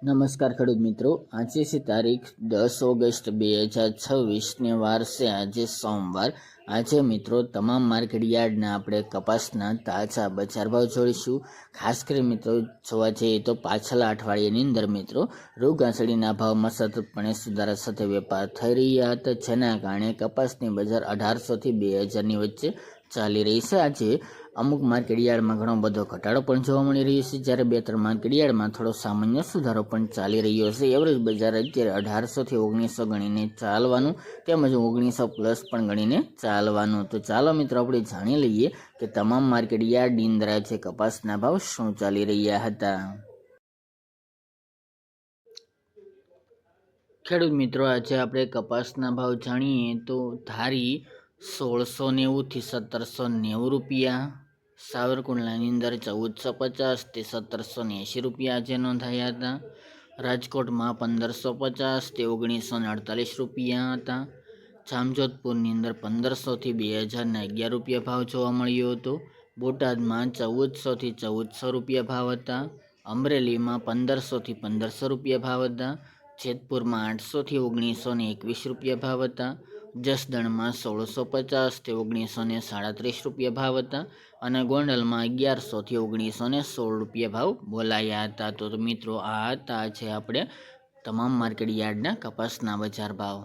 નમસ્કાર ખેડૂત મિત્રો, આજે છે તારીખ 10 ઓગસ્ટ 2026 વાર છે આજે સોમવાર। આજે મિત્રો તમામ માર્કેટ યાર્ડના આપણે કપાસના તાજા બજાર ભાવ જોઈશું। ખાસ કરી મિત્રો જોવા જઈએ તો પાછલા અઠવાડિયાની અંદર મિત્રો રૂ ઘાસડીના ભાવમાં સતતપણે સુધારા સાથે વેપાર થઈ રહ્યા હતા, જેના કારણે કપાસની બજાર 1800 થી 2000ની વચ્ચે ચાલી રહી છે। આજે અમુક માર્કેટ યાર્ડમાં ઘણો બધો ઘટાડો પણ જોવા મળી રહ્યો છે, જ્યારે 2-3 માર્કેટ યાર્ડમાં થોડો સામાન્ય સુધારો પણ ચાલી રહ્યો છે। એવરેજ બજાર અત્યારે 1800 થી 1900 ગણીને ચાલવાનું, તેમજ 1900 પ્લસ પણ ગણીને ચાલવાનું। તો ચાલો મિત્રો આપણે જાણી લઈએ કે તમામ માર્કેટ યાર્ડની અંદર આજે કપાસના ભાવ શું ચાલી રહ્યા હતા। ખેડૂત મિત્રો, આજે આપણે કપાસના ભાવ જાણીએ તો ધારી 1690 થી 1790 રૂપિયા, સાવરકુંડલાની અંદર 1450 થી 1780 રૂપિયા આજે નોંધાયા હતા। રાજકોટમાં 1550 થી 1948 રૂપિયા હતા। જામજોધપુરની અંદર 1500 થી 2011 રૂપિયા ભાવ જોવા મળ્યો હતો। બોટાદમાં 1400 થી 1400 રૂપિયા ભાવ હતા। અમરેલીમાં 1500 થી 1500 રૂપિયા ભાવ હતા। જેતપુરમાં 800 થી 1921 રૂપિયા ભાવ હતા। જસદણમાં 1650 થી 1937 રૂપિયા ભાવ હતા અને ગોંડલમાં 1100 થી 1916 રૂપિયા ભાવ બોલાયા હતા। તો મિત્રો આ હતા છે આપણે તમામ માર્કેટ યાર્ડના કપાસના બજાર ભાવ।